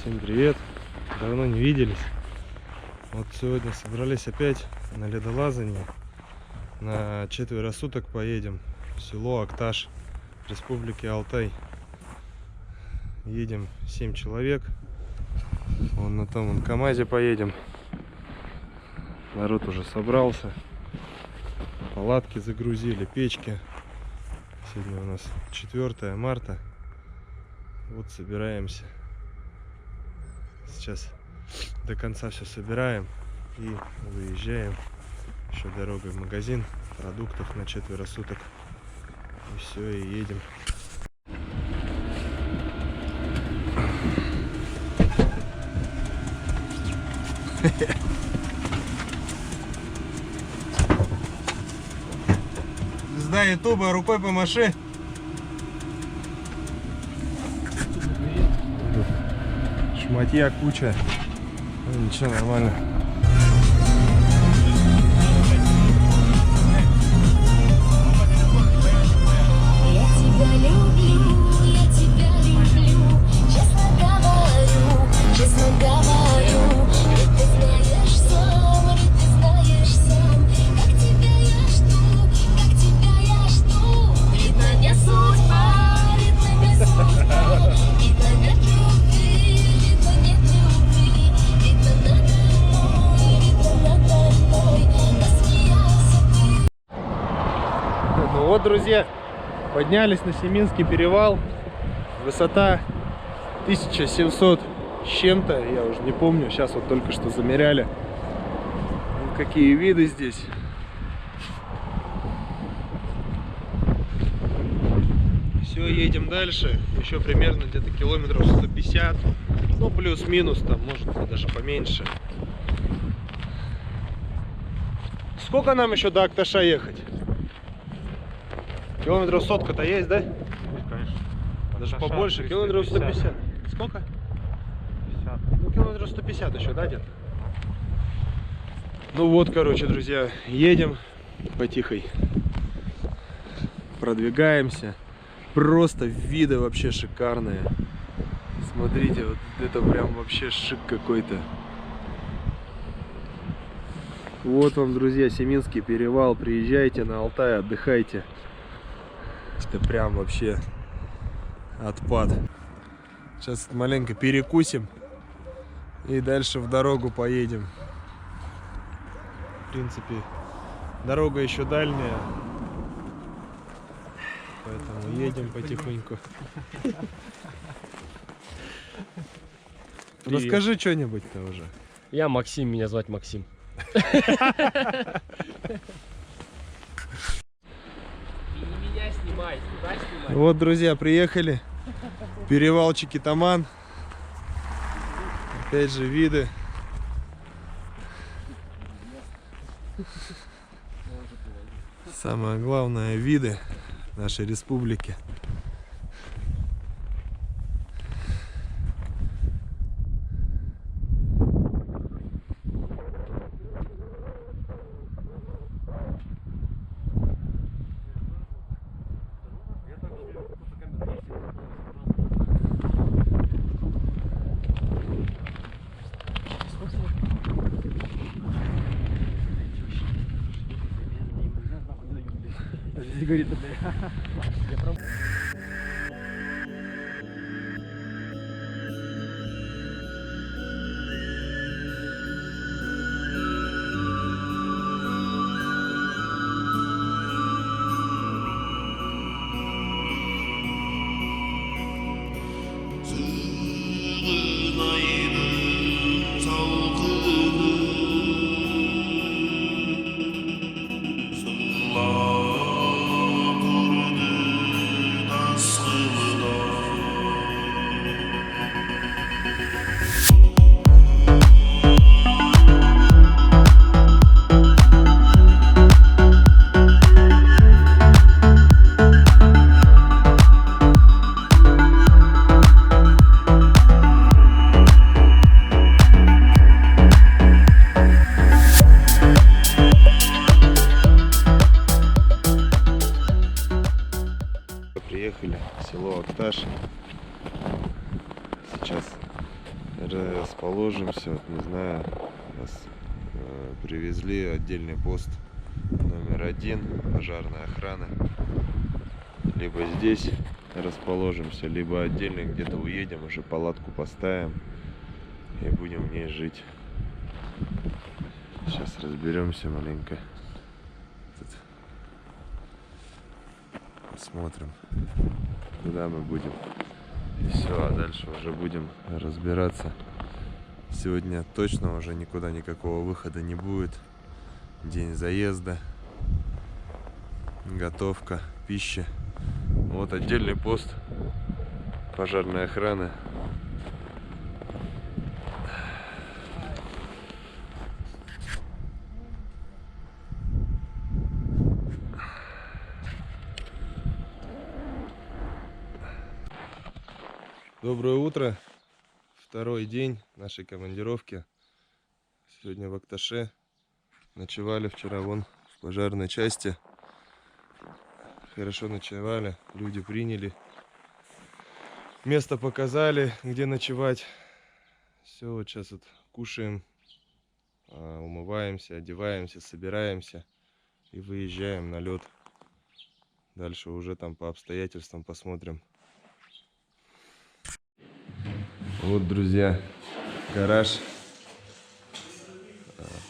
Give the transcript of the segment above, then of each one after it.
Всем привет! Давно не виделись. Вот сегодня собрались опять на ледолазание. На 4 суток поедем в село Акташ, Республики Алтай. Едем 7 человек. Вон на том КамАЗе поедем. Народ уже собрался. Палатки загрузили, печки. Сегодня у нас 4 марта. Вот собираемся. Сейчас до конца все собираем и выезжаем. Еще дорогой в магазин, продуктов на 4 суток. И все, и едем. Звезда ютуба, рукой помаши. Шматья куча. Ну, ничего, нормально. Я тебя люблю, честно говорю, ведь ты знаешь сам, как тебя я жду, видно не судьба, видно нет любви, видно нет любви, видно надо мной, посмеялся ты. Ну вот, друзья, поднялись на Семинский перевал. Высота 1700 с чем-то, я уже не помню. Сейчас вот только что замеряли. Вот какие виды здесь. Все, едем дальше. Еще примерно где-то километров 150. Ну, плюс-минус, там, может быть, даже поменьше. Сколько нам еще до Акташа ехать? Километров сотка-то есть, да? Конечно. Даже побольше, километров 150. Сколько? 50. Ну, километров 150 еще, да, где-то? Ну вот, короче, друзья, едем потихой. Продвигаемся. Просто виды вообще шикарные. Смотрите, вот это прям вообще шик какой-то. Вот вам, друзья, Семинский перевал. Приезжайте на Алтай, отдыхайте. Это прям вообще отпад. Сейчас маленько перекусим и дальше в дорогу поедем. В принципе, дорога еще дальняя, поэтому едем потихоньку. Расскажи что-нибудь-то уже. Я Максим, меня звать Максим. Меня снимай, туда снимай. Вот, друзья, приехали. Перевал Чикитаман. Опять же виды. Самое главное, виды нашей республики. Приехали в село Акташ. Сейчас расположимся, вот, не знаю, нас привезли отдельный пост номер 1 пожарной охраны. Либо здесь расположимся, либо отдельно где-то уедем, уже палатку поставим и будем в ней жить. Сейчас разберемся маленько. Тут посмотрим, куда мы будем. И все, а дальше уже будем разбираться. Сегодня точно уже никуда никакого выхода не будет. День заезда, готовка, пища. Вот отдельный пост пожарной охраны. Доброе утро. Второй день нашей командировки. Сегодня в Акташе. Ночевали вчера вон в пожарной части. Хорошо ночевали, люди приняли. Место показали, где ночевать. Все, вот сейчас вот кушаем, умываемся, одеваемся, собираемся и выезжаем на лед. Дальше уже там по обстоятельствам посмотрим. Вот, друзья, гараж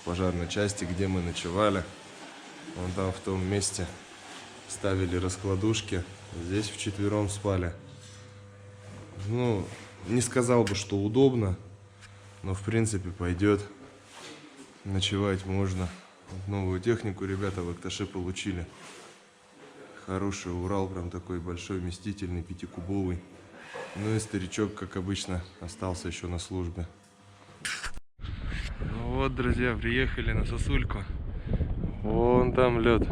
пожарной части, где мы ночевали. Вон там в том месте ставили раскладушки. Здесь вчетвером спали. Ну, не сказал бы, что удобно, но в принципе пойдет. Ночевать можно. Вот новую технику ребята в Акташе получили. Хороший Урал, прям такой большой, вместительный, 5-кубовый. Ну и старичок, как обычно, остался еще на службе. Ну вот, друзья, приехали на сосульку. Вон там лед.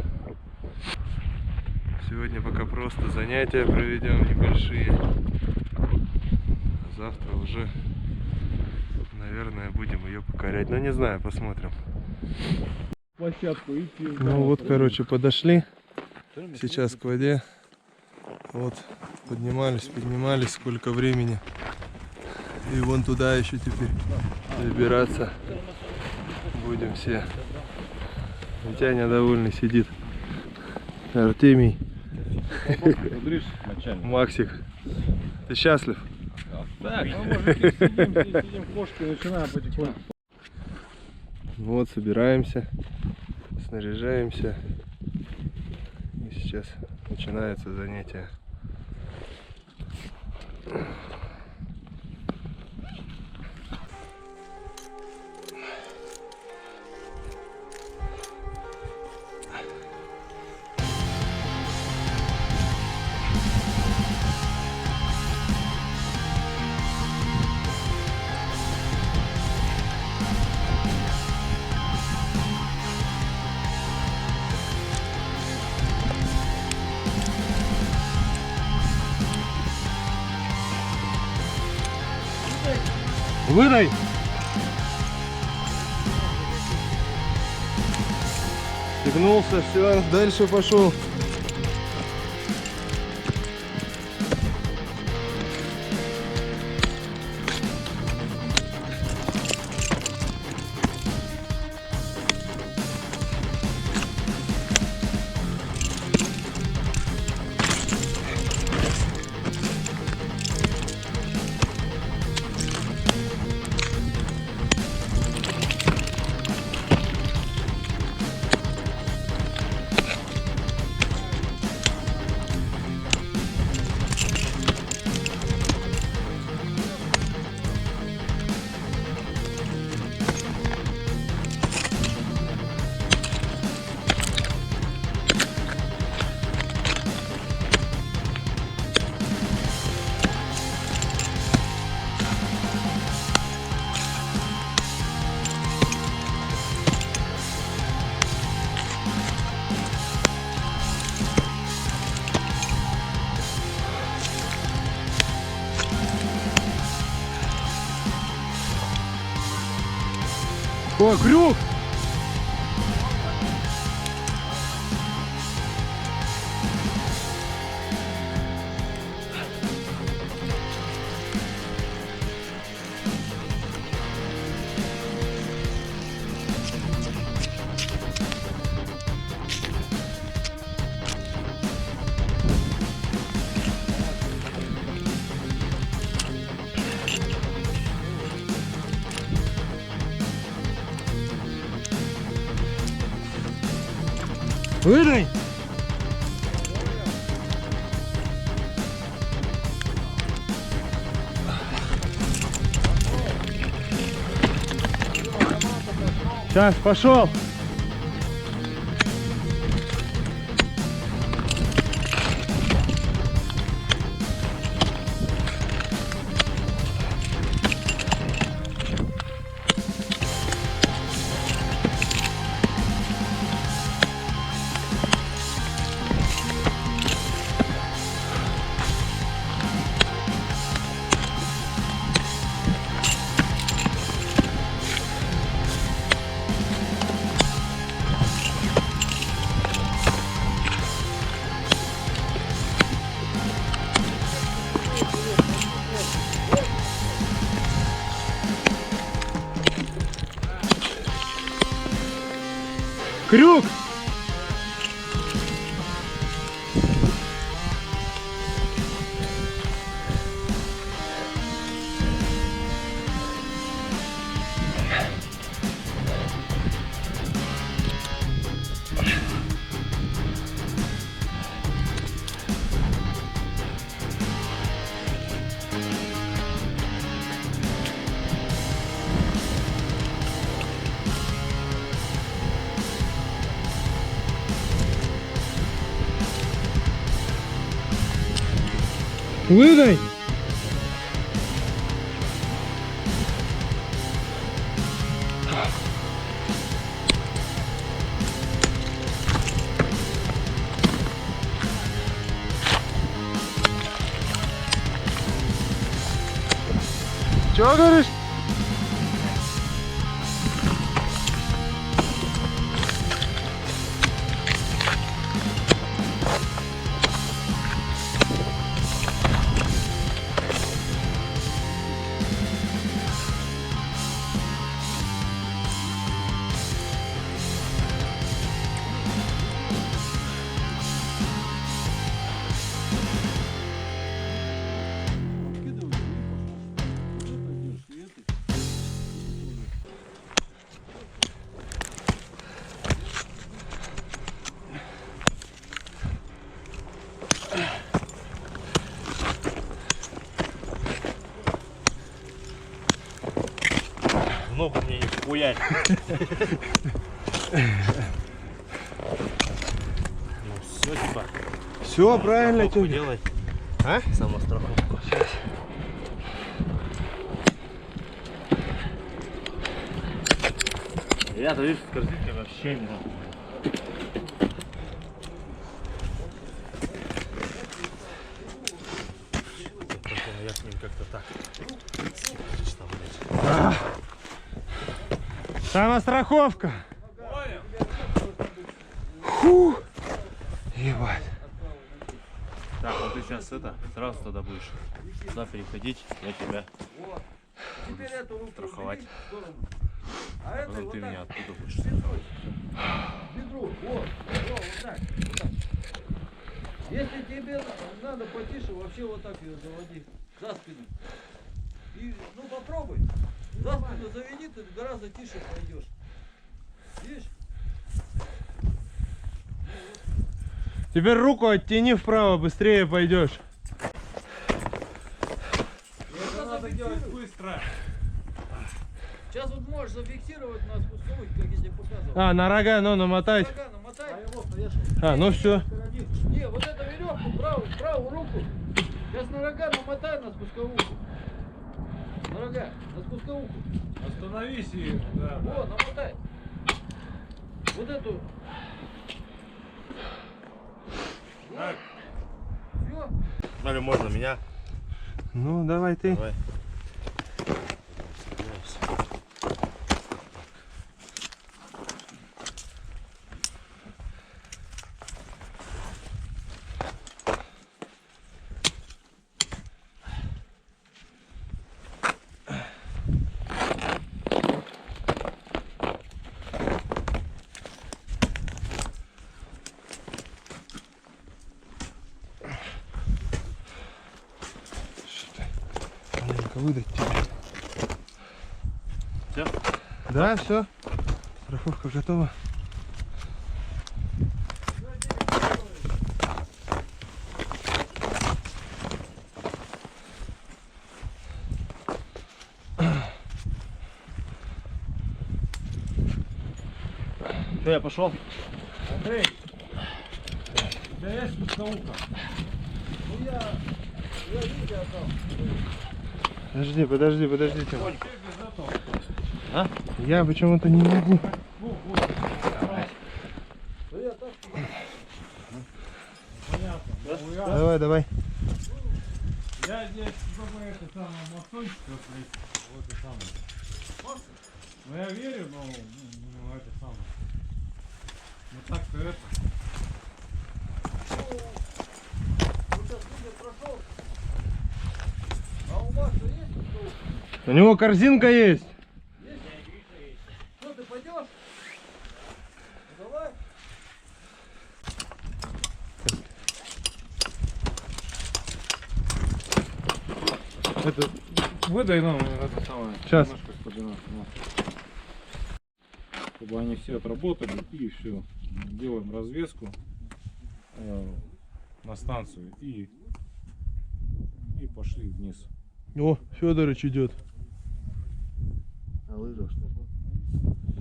Сегодня пока просто занятия проведем небольшие. Завтра уже, наверное, будем ее покорять. Но не знаю, посмотрим. Ну вот, короче, подошли сейчас к воде. Вот, поднимались, сколько времени. И вон туда еще теперь забираться будем все. Витяня довольный сидит. Артемий. Максик. Ты счастлив? Так, ну, мужики, сидим кошки, начинаем потихоньку. Вот, собираемся, снаряжаемся. И сейчас начинается занятие. Выдай! Стегнулся, все, дальше пошел. О, крюк! Выдай! Сейчас, пошел! Крюк! Выдай! Чего говоришь? Ногу мне не хуярь. Ну все, типа. Все правильно, Страховку тётя. делай. А? Самостраховку. Ребята, видишь, с корзинкой вообще не надо. Я с ним как-то так. Самостраховка. Фу. Ебать. Так, вот ты сейчас это, сразу тогда будешь туда переходить, я тебя буду страховать. Потом ты меня оттуда будешь страховать. Бедро, вот, вот так, вот так. Если тебе надо потише, вообще вот так ее заводи, за спину. И, ну попробуй, за спину заведи, ты гораздо тише пойдешь. Видишь? Теперь руку оттяни вправо, быстрее пойдешь. Это надо делать быстро. Сейчас вот можешь зафиксировать на спусковых, как я тебе показывал. А, на рога, ну намотать. Нога намотай. А, ну все. Не, вот эту веревку, правую руку. Сейчас на рога намотай на спусковую. На рога, на спусковую. Остановись и... Да. О, намотай. Вот эту. Так. Все. Смотри, можно меня? Ну, давай ты. Давай. Маленько выдать тебе. Все? Да, все. Страховка готова. Все, я пошел. Андрей, у тебя есть спусковуха? Ну я видео отдал. Подожди, Тёма. Я почему-то не могу. Да я так. Давай. Я здесь только это самое мосточек вот это самое. Ну я верю, но это самое. Ну так-то это. Ну сейчас видео прошел. А у вас есть что? У него корзинка есть. Что, ты пойдешь? Давай. Это Выдай нам это самое. Сейчас. Немножко координат, ну. Чтобы они все отработали и все. Делаем развеску на станцию и пошли вниз. О, Федорович идет. На лыжах что ли?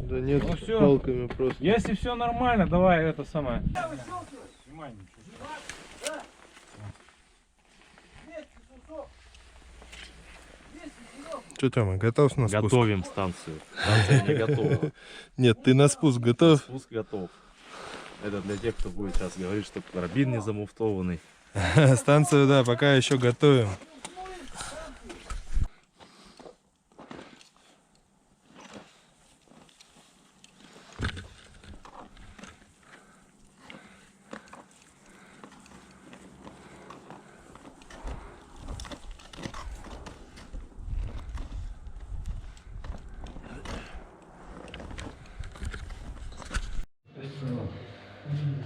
Да нет, Ну с всё. палками просто. Если все нормально, давай это самое. Снимай ничего. Что, Тёма, готов на спуск? Готовим станцию. Станция не готова. Нет, ты на спуск готов? Спуск готов. Это для тех, кто будет сейчас говорить, что карабин не замуфтованный. Станцию, да, пока еще готовим.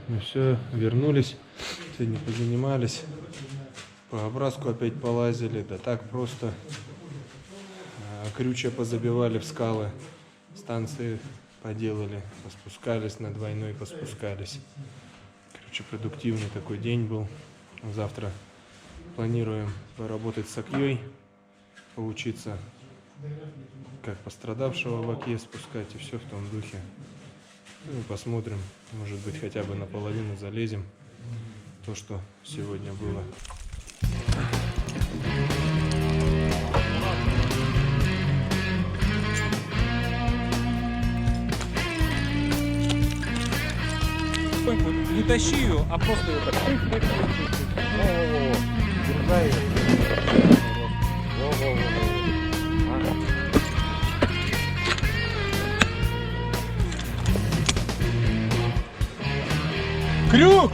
Ну все, вернулись, сегодня позанимались, по образку опять полазили, да так просто. Крючья позабивали в скалы, станции поделали, поспускались на двойной, поспускались. Короче, продуктивный такой день был. Завтра планируем поработать с Акьей, поучиться, как пострадавшего в Оке спускать, и все в том духе. Ну, посмотрим, может быть, хотя бы наполовину залезем то, что сегодня было. Не тащи ее, а просто ее так. Держай ее. Крюк!